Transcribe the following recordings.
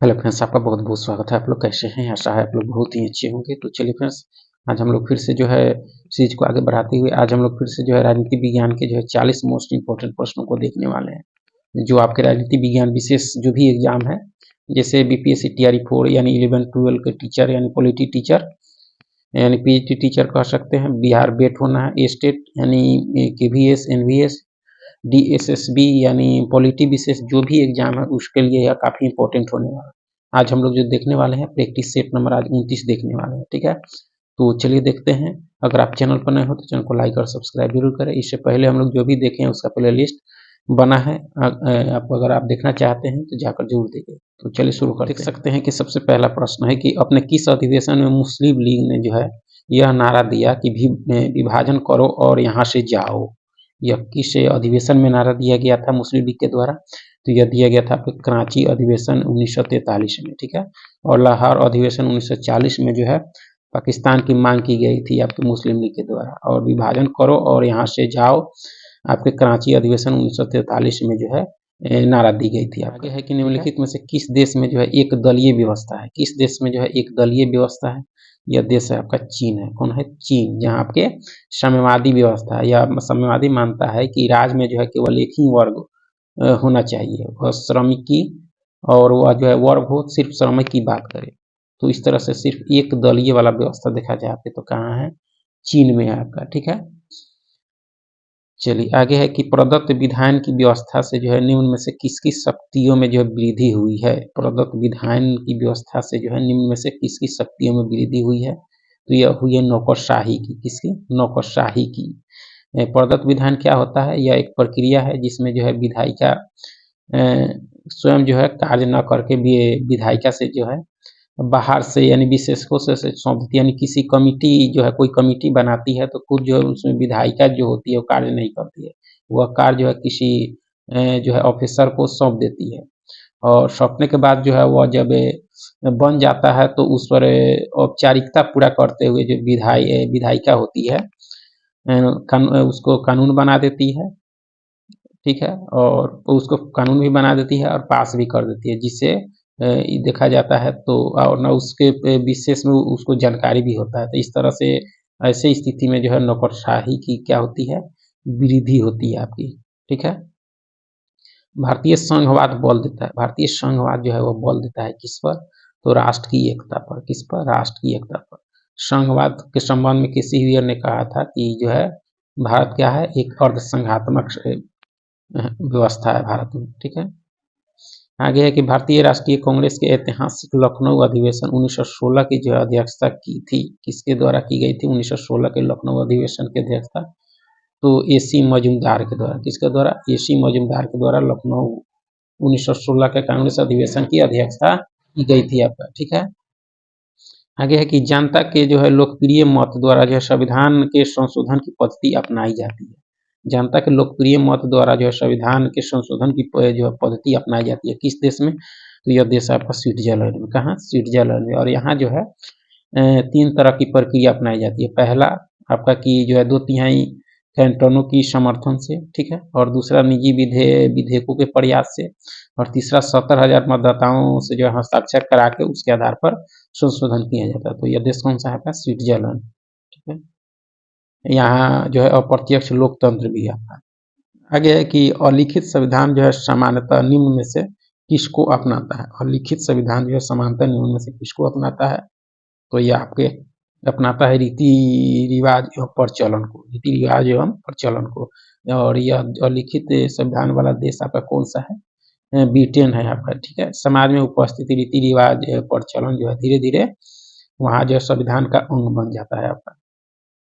Hello friends, आपका बहुत-बहुत स्वागत है। आप लोग कैसे हैं? आशा है आप लोग बहुत ही अच्छे होंगे। तो चलिए फ्रेंड्स, आज हम लोग फिर से जो है सीरीज को आगे बढ़ाते हुए आज हम लोग फिर से जो है राजनीति विज्ञान के जो है 40 मोस्ट इम्पोर्टेंट प्रश्नों को देखने वाले हैं। जो आपके राजनीति विज्ञान विशेष जो भी एग्जाम है, जैसे बीपीएससी टीआरई 4 यानी 11-12 के टीचर यानी पॉलिटी टीचर यानी पीजीटी टीचर कह सकते हैं, बिहार बेट होना है, स्टेट यानी केवीएस, एनवीएस, डीएसएसबी यानी पॉलिटी विशेष जो भी एग्जाम है उसके लिए यह काफ़ी इंपॉर्टेंट होने वाला है। आज हम लोग जो देखने वाले हैं प्रैक्टिस सेट नंबर आज 29 देखने वाले हैं, ठीक है। तो चलिए देखते हैं। अगर आप चैनल पर नए हो तो चैनल को लाइक और सब्सक्राइब जरूर करें। इससे पहले हम लोग जो भी देखे हैं उसका प्ले लिस्ट बना है, आप अगर आप देखना चाहते हैं तो जाकर जरूर देखें। तो चलिए शुरू करते हैं। देख सकते हैं कि सबसे पहला प्रश्न है कि अपने किस अधिवेशन में मुस्लिम लीग ने जो है यह नारा दिया कि विभाजन करो और यहाँ से जाओ। यह किस अधिवेशन में नारा दिया गया था मुस्लिम लीग के द्वारा? तो यह दिया गया था आपके कराची अधिवेशन 1943 में, ठीक है। और लाहौर अधिवेशन 1940 में जो है पाकिस्तान की मांग की गई थी आपके मुस्लिम लीग के द्वारा। और विभाजन करो और यहाँ से जाओ आपके कराची अधिवेशन 1943 में जो है नारा दी गई थी। आगे है कि निम्नलिखित में से किस देश में जो है एक दलीय व्यवस्था है? किस देश में जो है एक दलीय व्यवस्था है? यह देश है आपका चीन है। कौन है? चीन, जहाँ आपके साम्यवादी व्यवस्था है। यह साम्यवादी मानता है कि राज्य में जो है केवल एक ही वर्ग होना चाहिए, वह श्रमिक की, और वह जो है वर्ग हो सिर्फ श्रमिक की बात करे। तो इस तरह से सिर्फ एक दलीय वाला व्यवस्था देखा जाए आपके तो कहाँ है? चीन में है आपका, ठीक है। चलिए आगे है कि प्रदत्त विधान की व्यवस्था से जो है निम्न में से किसकी शक्तियों में जो है वृद्धि हुई है? प्रदत्त विधान की व्यवस्था से जो है निम्न में से किसकी शक्तियों में वृद्धि हुई है? तो यह हुई है नौकरशाही की। किसकी? नौकरशाही की। प्रदत्त विधान क्या होता है? यह एक प्रक्रिया है जिसमें जो है विधायिका स्वयं जो है कार्य न करके भी विधायिका से जो है बाहर से यानी विशेषज्ञों से सौंप देती है, यानी किसी कमिटी जो है कोई कमिटी बनाती है तो खुद जो है उसमें विधायिका जो होती है वो कार्य नहीं करती है। वह कार्य जो है किसी जो है ऑफिसर को सौंप देती है, और सौंपने के बाद जो है वह जब बन जाता है तो उस पर औपचारिकता पूरा करते हुए जो विधायिका होती है उसको कानून बना देती है, ठीक है। और उसको कानून भी बना देती है और पास भी कर देती है, जिससे देखा जाता है तो और ना उसके विशेष में उसको जानकारी भी होता है। तो इस तरह से ऐसे स्थिति में जो है नौकरशाही की क्या होती है? वृद्धि होती है आपकी, ठीक है। भारतीय संघवाद बल देता है, भारतीय संघवाद जो है वो बल देता है किस पर? तो राष्ट्र की एकता पर। किस पर? राष्ट्र की एकता पर। संघवाद के संबंध में किसी ने कहा था कि जो है भारत क्या है? एक अर्ध संघात्मक व्यवस्था है भारत में, ठीक है। आगे है कि भारतीय राष्ट्रीय कांग्रेस के ऐतिहासिक लखनऊ अधिवेशन 1916 की जो अध्यक्षता की थी, किसके द्वारा की गई थी? 1916 के लखनऊ अधिवेशन की अध्यक्षता तो एसी मजूमदार के द्वारा। किसके द्वारा? एसी मजूमदार के द्वारा लखनऊ 1916 के कांग्रेस अधिवेशन की अध्यक्षता की गई थी आपका, ठीक है। आगे है कि जनता के जो है लोकप्रिय मत द्वारा जो है संविधान के संशोधन की पद्धति अपनाई जाती है। जनता के लोकप्रिय मत द्वारा जो है संविधान के संशोधन की जो है पद्धति अपनाई जाती है किस देश में? तो यह देश आपका स्विट्जरलैंड में। कहाँ? स्विट्जरलैंड में। और यहाँ जो है 3 तरह की प्रक्रिया अपनाई जाती है। पहला आपका कि जो है 2/3 कैंटोनों की समर्थन से, ठीक है। और दूसरा निजी विधेयकों के प्रयास से, और तीसरा 70,000 मतदाताओं से जो है हस्ताक्षर करा के उसके आधार पर संशोधन किया जाता है। तो यह देश कौन सा है आपका? स्विट्जरलैंड, ठीक है। यहाँ जो है अप्रत्यक्ष लोकतंत्र भी है आपका। आगे है कि अलिखित संविधान जो है सामान्यतः निम्न में से किसको अपनाता है? अलिखित संविधान जो है सामान्यतः निम्न में से किसको अपनाता है? तो यह आपके अपनाता है रीति रिवाज एवं प्रचलन को, रीति रिवाज एवं प्रचलन को। और यह अलिखित संविधान वाला देश आपका कौन सा है? ब्रिटेन है आपका, ठीक है। समाज में उपस्थित रीति रिवाज प्रचलन जो है धीरे धीरे वहाँ जो है संविधान का अंग बन जाता है आपका,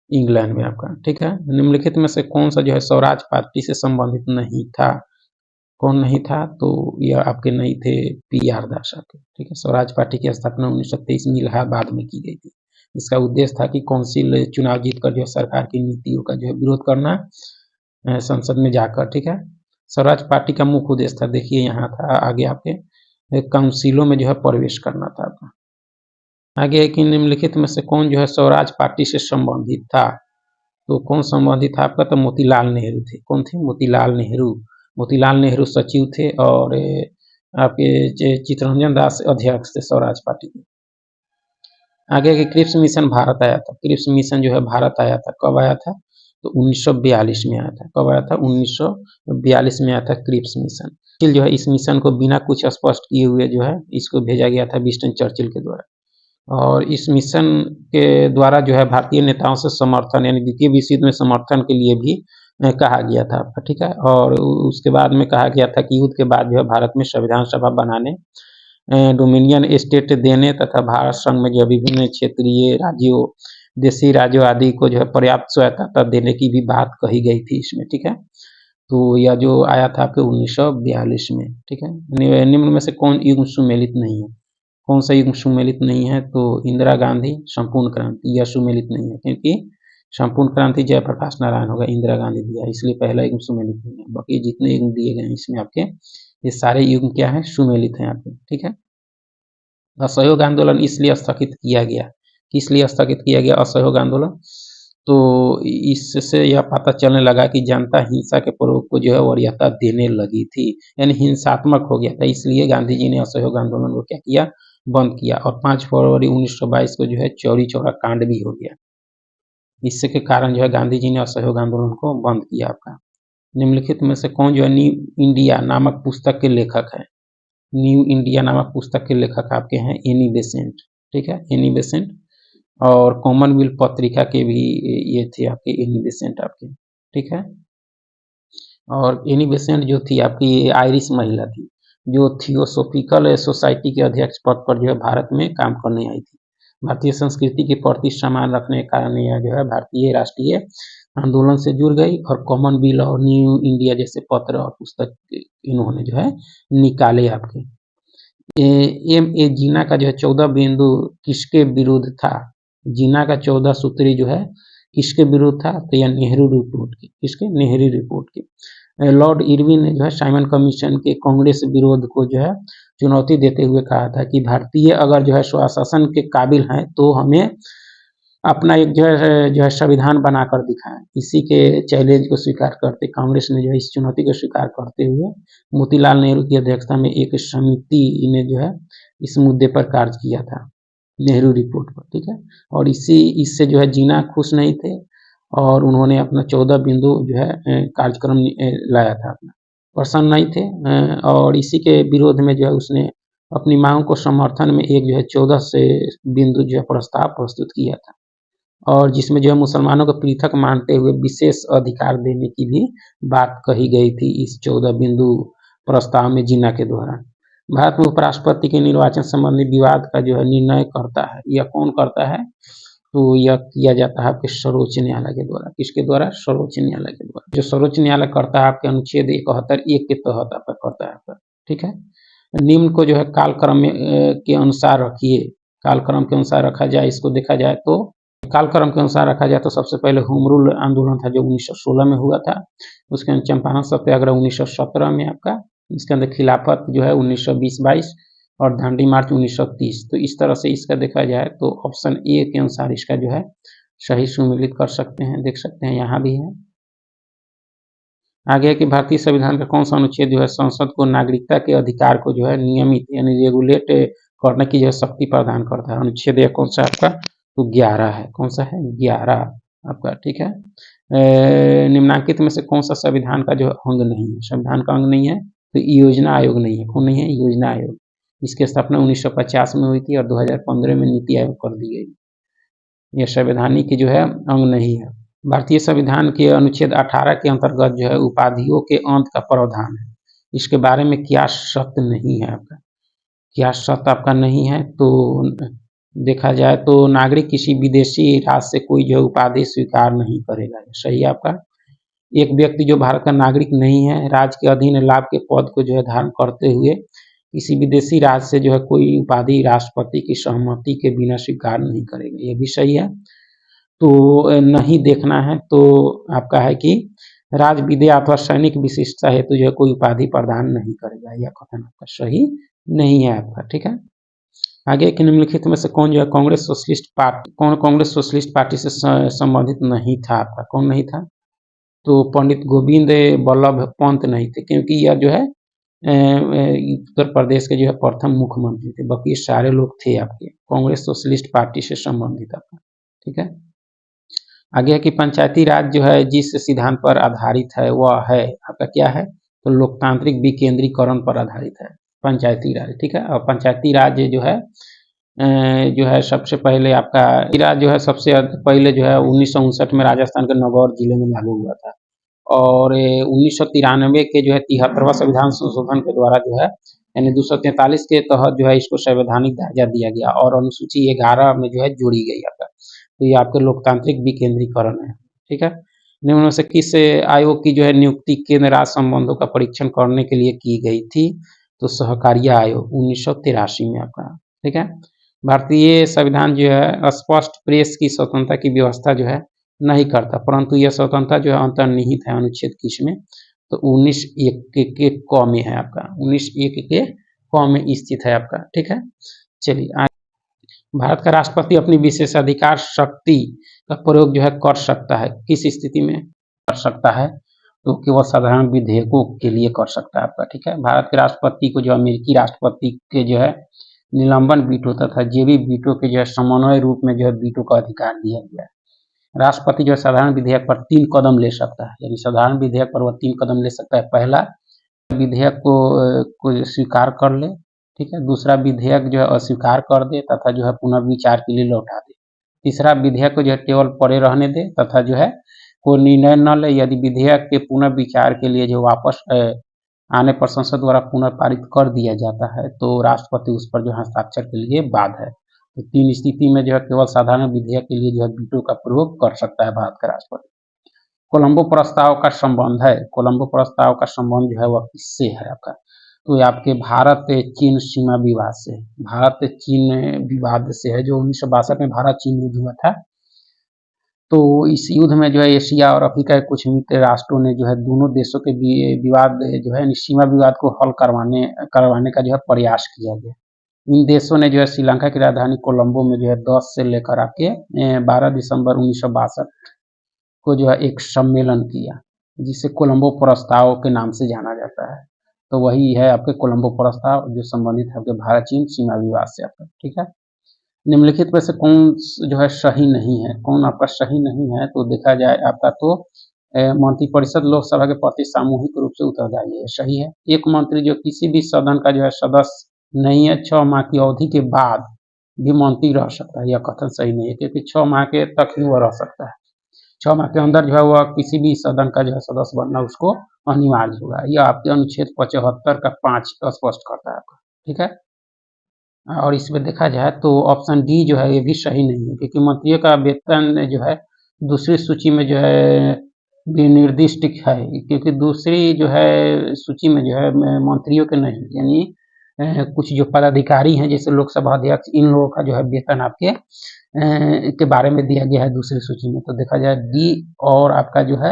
इंग्लैंड में आपका, ठीक है। निम्नलिखित में से कौन सा जो है स्वराज पार्टी से संबंधित नहीं था? कौन नहीं था? तो यह आपके नहीं थे PR दासा थे, ठीक है। स्वराज पार्टी की स्थापना 1923 में इलाहाबाद में की गई थी। इसका उद्देश्य था कि कौंसिल चुनाव जीतकर जो है सरकार की नीतियों का जो है विरोध करना संसद में जाकर, ठीक है। स्वराज पार्टी का मुख्य उद्देश्य था, देखिए यहाँ था आगे आपके काउंसिलों में जो है प्रवेश करना था आपका। आगे है कि निम्नलिखित में से कौन जो है स्वराज पार्टी से संबंधित था? तो कौन संबंधित था आपका? तो मोतीलाल नेहरू थे। कौन थे? मोतीलाल नेहरू। मोतीलाल नेहरू सचिव थे और आपके चित्तरंजन दास अध्यक्ष थे स्वराज पार्टी के। आगे के क्रिप्स मिशन भारत आया था। क्रिप्स मिशन जो है भारत आया था, कब आया था? तो 1942 में आया था। कब आया था? 1942 में आया था क्रिप्स मिशन। जो है इस मिशन को बिना कुछ स्पष्ट किए हुए जो है इसको भेजा गया था विंस्टन चर्चिल के द्वारा, और इस मिशन के द्वारा जो है भारतीय नेताओं से समर्थन यानी द्वितीय विश्व युद्ध में समर्थन के लिए भी कहा गया था आपका, ठीक है। और उसके बाद में कहा गया था कि युद्ध के बाद जो है भारत में संविधान सभा बनाने, डोमिनियन स्टेट देने तथा भारत संघ में जो विभिन्न क्षेत्रीय राज्यों, देशी राज्यों आदि को जो है पर्याप्त स्वायत्तता देने की भी बात कही गई थी इसमें, ठीक है। तो यह जो आया था आपके 1942 में, ठीक है। निम्न में से कौन युग्म सुमेलित नहीं है? कौन सा युग्म सुमेलित नहीं है? तो इंदिरा गांधी संपूर्ण क्रांति, यह सुमेलित नहीं है क्योंकि संपूर्ण क्रांति जयप्रकाश नारायण होगा, इंदिरा गांधी दिया, इसलिए पहला युग्म सुमेलित नहीं है। बाकी जितने युग्म दिए गए हैं इसमें आपके ये सारे युग्म क्या है? सुमेलित हैं आपके, ठीक है। असहयोग आंदोलन इसलिए स्थगित किया गया, किस लिए स्थगित किया गया असहयोग आंदोलन? तो इससे यह पता चलने लगा कि जनता हिंसा के प्रयोग को जो है वरीयता देने लगी थी, यानी हिंसात्मक हो गया था, इसलिए गांधी जी ने असहयोग आंदोलन को क्या किया? बंद किया। और 5 फरवरी 1922 को जो है चौरी चौरा कांड भी हो गया। इससे के कारण जो है गांधी जी ने असहयोग आंदोलन को बंद किया आपका। निम्नलिखित में से कौन जो है न्यू इंडिया नामक पुस्तक के लेखक है? न्यू इंडिया नामक पुस्तक के लेखक आपके हैं एनी बेसेंट, ठीक है, एनी बेसेंट। और कॉमनवेल्थ पत्रिका के भी ये थे आपके एनी बेसेंट आपके, ठीक है। और एनी बेसेंट जो थी आपकी आयरिश महिला थी, जो थियोसोफिकल सोसाइटी के अध्यक्ष पद पर जो है भारत में काम करने आई थी। भारतीय संस्कृति के प्रति सम्मान रखने के कारण यह जो है भारतीय राष्ट्रीय आंदोलन से जुड़ गई और कॉमनवेल्थ और न्यू इंडिया जैसे पत्र और पुस्तक इन्होंने जो है निकाले आपके। ए जीना का जो है 14 बिंदु किसके विरुद्ध था? जीना का 14 सूत्री जो है किसके विरुद्ध था? तो यह नेहरू रिपोर्ट की, किसके? नेहरू रिपोर्ट की। लॉर्ड इरविन ने जो है साइमन कमीशन के कांग्रेस विरोध को जो है चुनौती देते हुए कहा था कि भारतीय अगर जो है स्वशासन के काबिल हैं तो हमें अपना एक जो है संविधान बनाकर दिखाएं। इसी के चैलेंज को स्वीकार करते कांग्रेस ने जो है इस चुनौती को स्वीकार करते हुए मोतीलाल नेहरू की अध्यक्षता में एक समिति ने जो है इस मुद्दे पर कार्य किया था, नेहरू रिपोर्ट पर, ठीक है। और इससे जो है जीना खुश नहीं थे और उन्होंने अपना 14 बिंदु जो है कार्यक्रम लाया था, अपना प्रसन्न नहीं थे। और इसी के विरोध में जो है उसने अपनी मांग को समर्थन में एक जो है 14 से बिंदु जो है प्रस्ताव प्रस्तुत किया था, और जिसमें जो है मुसलमानों को पृथक मानते हुए विशेष अधिकार देने की भी बात कही गई थी इस 14 बिंदु प्रस्ताव में जीना के द्वारा। भारत में उपराष्ट्रपति के निर्वाचन संबंधी विवाद का जो है निर्णय करता है, यह कौन करता है? तो यह किया जाता है आपके सर्वोच्च न्यायालय के द्वारा। किसके द्वारा? सर्वोच्च न्यायालय के द्वारा। जो सर्वोच्च न्यायालय करता है आपके अनुच्छेद 71(1) के तहत आपका करता है आपका, ठीक है। निम्न को जो है कालक्रम के अनुसार रखिए, कालक्रम के अनुसार रखा जाए, इसको देखा जाए तो कालक्रम के अनुसार रखा जाए तो सबसे पहले होम रूल आंदोलन था जो 1916 में हुआ था, उसके अंदर चंपारण सत्याग्रह 1917 में आपका, इसके अंदर खिलाफत जो है 1920-22 और दांडी मार्च 1930। तो इस तरह से इसका देखा जाए तो ऑप्शन ए के अनुसार इसका जो है सही सुमेलित कर सकते हैं, देख सकते हैं यहाँ भी है। आगे है कि भारतीय संविधान का कौन सा अनुच्छेद जो है संसद को नागरिकता के अधिकार को जो है नियमित यानी रेगुलेट करने की जो है शक्ति प्रदान करता है। अनुच्छेद यह कौन सा आपका? तो 11 है। कौन सा है? 11 आपका, ठीक है। निम्नांकित में से कौन सा संविधान का जो अंग नहीं है? संविधान का अंग नहीं है तो योजना आयोग नहीं है। कौन नहीं है? योजना आयोग। इसकी स्थापना 1950 में हुई थी और 2015 में नीति आयोग कर दी गई। यह संवैधानिक जो है अंग नहीं है। भारतीय संविधान के अनुच्छेद 18 के अंतर्गत जो है उपाधियों के अंत का प्रावधान है, इसके बारे में क्या शर्त नहीं है आपका? क्या शर्त आपका नहीं है? तो देखा जाए तो नागरिक किसी विदेशी राज्य से कोई जो उपाधि स्वीकार नहीं करेगा, सही है आपका। एक व्यक्ति जो भारत का नागरिक नहीं है, राज्य के अधीन लाभ के पद को जो है धारण करते हुए किसी विदेशी राज्य से जो है कोई उपाधि राष्ट्रपति की सहमति के बिना स्वीकार नहीं करेगा, ये भी सही है। तो नहीं देखना है तो आपका है कि राज विद्या अथवा सैनिक विशिष्टता हेतु जो है कोई उपाधि प्रदान नहीं करेगा, यह कथन आपका सही नहीं है आपका, ठीक है। आगे के निम्नलिखित में से कौन जो है कांग्रेस सोशलिस्ट पार्टी, कौन कांग्रेस सोशलिस्ट पार्टी से संबंधित नहीं था आपका? कौन नहीं था? तो पंडित गोविंद बल्लभ पंत नहीं थे, क्योंकि यह जो है उत्तर प्रदेश के जो है प्रथम मुख्यमंत्री थे। बाकी सारे लोग थे आपके कांग्रेस सोशलिस्ट पार्टी से संबंधित आपका, ठीक है। आगे है कि पंचायती राज जो है जिस सिद्धांत पर आधारित है वह है आपका क्या है, तो लोकतांत्रिक विकेंद्रीकरण पर आधारित है पंचायती राज, ठीक है। और पंचायती राज जो है सबसे पहले आपका राज जो है सबसे पहले जो है 1959 में राजस्थान के नगौर जिले में लागू हुआ था। और 1993 के जो है 73वां संविधान संशोधन के द्वारा जो है यानी 243 के तहत जो है इसको संवैधानिक दर्जा दिया गया और अनुसूची 11 में जो है जोड़ी गई आपका। तो ये आपके लोकतांत्रिक विकेंद्रीकरण है, ठीक है। निम्न से किस आयोग की जो है नियुक्ति केंद्र राज्य संबंधों का परीक्षण करने के लिए की गई थी, तो सहकारिता आयोग 1983 में आपका, ठीक है। भारतीय संविधान जो है स्पष्ट प्रेस की स्वतंत्रता की व्यवस्था जो है नहीं करता, परंतु यह स्वतंत्रता जो है अंतर्निहित है अनुच्छेद किस में, तो 19(1) के क में है आपका, 19(1) के क में स्थित है आपका, ठीक है। चलिए भारत का राष्ट्रपति अपनी विशेषाधिकार शक्ति का प्रयोग जो है कर सकता है, किस स्थिति में कर सकता है, तो केवल साधारण विधेयकों के लिए कर सकता है आपका, ठीक है। भारत के राष्ट्रपति को जो अमेरिकी राष्ट्रपति के जो है निलंबन वीटो तथा जेबी वीटो के जो है समन्वय रूप में जो है वीटो का अधिकार दिया गया है। राष्ट्रपति जो है साधारण विधेयक पर 3 कदम ले सकता है, यानी साधारण विधेयक पर वह 3 कदम ले सकता है। पहला विधेयक को स्वीकार कर ले, ठीक है। दूसरा विधेयक जो है अस्वीकार कर दे तथा जो है पुनर्विचार के लिए लौटा दे। तीसरा विधेयक को जो है केवल पड़े रहने दे तथा जो है कोई निर्णय न ले। यदि विधेयक के पुनर्विचार के लिए जो वापस आने पर संसद द्वारा पुनः पारित कर दिया जाता है तो राष्ट्रपति उस पर जो हस्ताक्षर के लिए बाध्य है। तो 3 स्थिति में जो है केवल साधारण विधेयक के लिए जो है वीटो का प्रयोग कर सकता है भारत का राष्ट्रपति। कोलंबो प्रस्ताव का संबंध है, कोलंबो प्रस्ताव का संबंध जो है वह किससे है आपका, तो ये आपके भारत चीन सीमा विवाद से, भारत चीन विवाद से है जो 1962 में भारत चीन युद्ध हुआ था। तो इस युद्ध में जो है एशिया और अफ्रीका के कुछ मित्र राष्ट्रों ने जो है दोनों देशों के विवाद जो है सीमा विवाद को हल करवाने का जो है प्रयास किया गया। इन देशों ने जो है श्रीलंका की राजधानी कोलंबो में जो है 10 से लेकर आपके 12 दिसंबर 1962 को जो है एक सम्मेलन किया जिसे कोलंबो प्रस्ताव के नाम से जाना जाता है। तो वही है आपके कोलंबो प्रस्ताव जो संबंधित है आपके भारत चीन सीमा विवाद से आपका, ठीक है। निम्नलिखित में से कौन जो है सही नहीं है, कौन आपका सही नहीं है, तो देखा जाए आपका तो मंत्रिपरिषद लोकसभा के प्रति सामूहिक रूप से उत्तरदायी है, सही है। एक मंत्री जो किसी भी सदन का जो है सदस्य नहीं है 6 माह की अवधि के बाद भी मंत्री रह सकता है, यह कथन सही नहीं है क्योंकि 6 माह के तक ही वह रह सकता है। 6 माह के अंदर जो है वह किसी भी सदन का जो है सदस्य बनना उसको अनिवार्य होगा। यह आपके अनुच्छेद 75 का 5 स्पष्ट करता है आपका, ठीक है। और इसमें देखा जाए तो ऑप्शन डी जो है ये भी सही नहीं है क्योंकि मंत्रियों का वेतन जो है दूसरी सूची में जो है विनिर्दिष्ट है, क्योंकि दूसरी जो है सूची में जो है मंत्रियों के नहीं, यानी कुछ जो पदाधिकारी हैं जैसे लोकसभा अध्यक्ष, इन लोगों का जो है वेतन आपके के बारे में दिया गया है दूसरी सूची में। तो देखा जाए डी और आपका जो है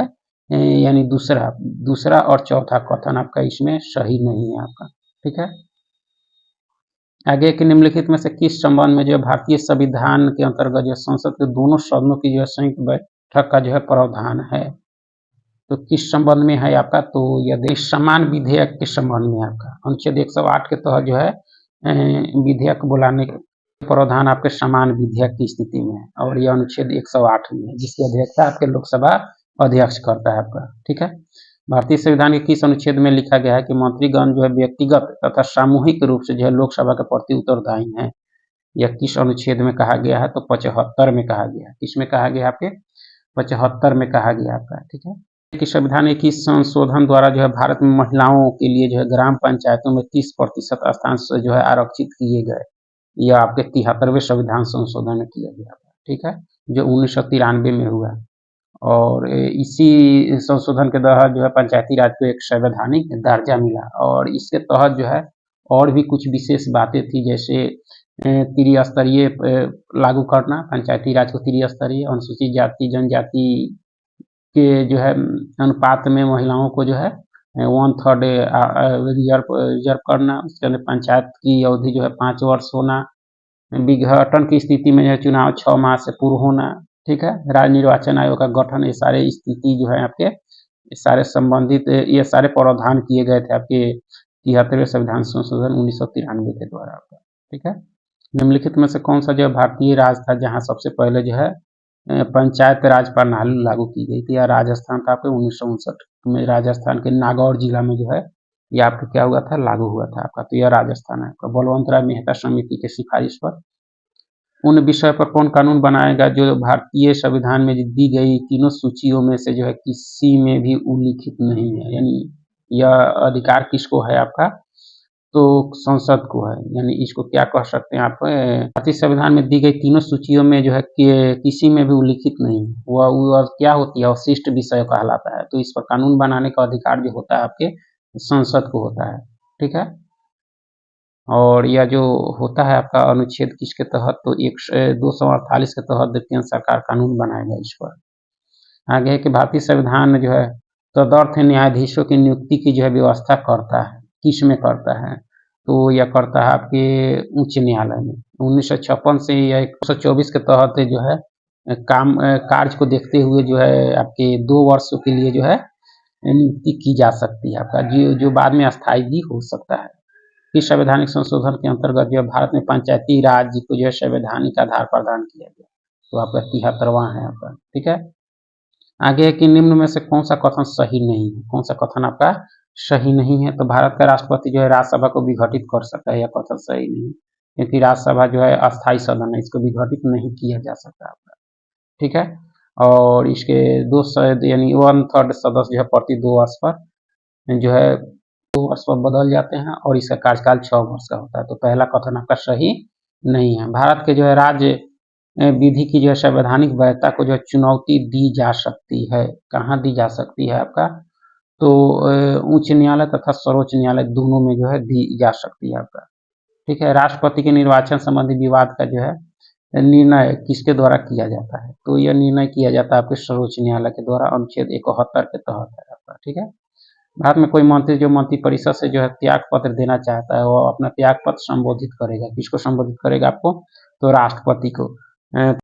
यानी दूसरा और चौथा कथन आपका इसमें सही नहीं है आपका, ठीक है। आगे के निम्नलिखित में से किस संबंध में जो है भारतीय संविधान के अंतर्गत जो संसद के दोनों सदनों की जो है संयुक्त बैठक का जो है प्रावधान है, तो किस संबंध में है आपका, तो यदि समान विधेयक के संबंध में आपका अनुच्छेद 108 के तहत जो है विधेयक बुलाने के प्रावधान आपके समान विधेयक की स्थिति में है और यह अनुच्छेद 108 में है जिसकी अध्यक्षता आपके लोकसभा अध्यक्ष करता है आपका, ठीक है। भारतीय संविधान के किस अनुच्छेद में लिखा गया है कि मंत्रीगण जो है व्यक्तिगत तथा सामूहिक रूप से जो है लोकसभा के प्रति उत्तरदायी हैं, यह किस अनुच्छेद में कहा गया है, तो 75 में कहा गया है। किसमें कहा गया आपके 75 में कहा गया आपका, ठीक है। कि संविधान के किस संशोधन द्वारा जो है भारत में महिलाओं के लिए जो है ग्राम पंचायतों में 30% स्थान से जो है आरक्षित किए गए, यह आपके 73वें संविधान संशोधन में किया गया, ठीक है, जो 1993 में हुआ। और इसी संशोधन के तहत जो है पंचायती राज को एक संवैधानिक दर्जा मिला और इसके तहत जो है और भी कुछ विशेष बातें थी जैसे त्रिस्तरीय लागू करना, पंचायती राज को त्रिस्तरीय, अनुसूचित जाति जनजाति के जो है अनुपात में महिलाओं को जो है 1/3 रिजर्व करना, उसके अंदर पंचायत की अवधि जो है 5 वर्ष होना, विघटन की स्थिति में यह चुनाव 6 माह से पूर्व होना, ठीक है, राज्य निर्वाचन आयोग का गठन, ये सारे स्थिति जो है आपके सारे संबंधित ये सारे प्रावधान किए गए थे आपके 73वें संविधान संशोधन 1993 के द्वारा आपका। ठीक है, निम्नलिखित में से कौन सा जो भारतीय राज्य था जहां सबसे पहले जो है पंचायत राज प्रणाली लागू की गई थी? या राजस्थान था आपके 1959 में, राजस्थान के नागौर जिला में जो है ये आपका क्या हुआ था, लागू हुआ था आपका। तो यह राजस्थान है आपका। बलवंत राय मेहता समिति की सिफारिश पर उन विषय पर कौन कानून बनाएगा जो भारतीय संविधान में दी गई तीनों सूचियों में से जो है किसी में भी उल्लिखित नहीं है? यानी यह अधिकार किसको है आपका, तो संसद को है। यानी इसको क्या कह सकते हैं आप, भारतीय संविधान में दी गई तीनों सूचियों में जो है कि किसी में भी उल्लिखित नहीं है, वह क्या होती है, अवशिष्ट विषय कहलाता है। तो इस पर कानून बनाने का अधिकार जो होता है आपके संसद को होता है। ठीक है, और यह जो होता है आपका अनुच्छेद किसके तहत, तो 248 के तहत केंद्र सरकार कानून बनाएगा इस पर। आगे है कि भारतीय संविधान में जो है तदर्थ न्यायाधीशों की नियुक्ति की जो है व्यवस्था करता है, किस में करता है, तो यह करता है आपके उच्च न्यायालय में। 1956 से या 124 के तहत जो है कार्य को देखते हुए जो है आपके 2 वर्षों के लिए जो है नियुक्ति की जा सकती है आपका, जो बाद में अस्थायी भी हो सकता है। इस संवैधानिक संशोधन के अंतर्गत जो भारत में पंचायती राज को जो है संवैधानिक आधार प्रदान किया गया, तो आपका 73वां है आपका। ठीक है, आगे है कि निम्न में से कौन सा कथन सही नहीं है? कौन सा कथन आपका सही नहीं है? तो भारत का राष्ट्रपति जो है राज्यसभा को विघटित कर सकता है, यह कथन सही नहीं है, क्योंकि राज्यसभा जो है अस्थायी सदन है, इसको विघटित नहीं किया जा सकता आपका। ठीक है, और इसके 2 यानी 1/3 सदस्य जो है प्रति 2 वर्ष पर जो है 2 वर्ष पर बदल जाते हैं, और इसका कार्यकाल 6 वर्ष का होता है। तो पहला कथन आपका सही नहीं है। भारत के जो है राज्य विधि की जो है संवैधानिक वैधता को जो है चुनौती दी जा सकती है। कहाँ दी जा सकती है आपका, तो उच्च न्यायालय तथा सर्वोच्च न्यायालय दोनों में जो है दी जा सकती है आपका। ठीक है, राष्ट्रपति के निर्वाचन संबंधी विवाद का जो है निर्णय किसके द्वारा किया जाता है, तो यह निर्णय किया जाता है आपके सर्वोच्च न्यायालय के द्वारा, अनुच्छेद 71 के तहत है आपका। ठीक है, भारत में कोई मंत्री जो मंत्री परिषद से जो है त्याग पत्र देना चाहता है, वो अपना त्याग पत्र संबोधित करेगा, किसको संबोधित करेगा आपको, तो राष्ट्रपति को।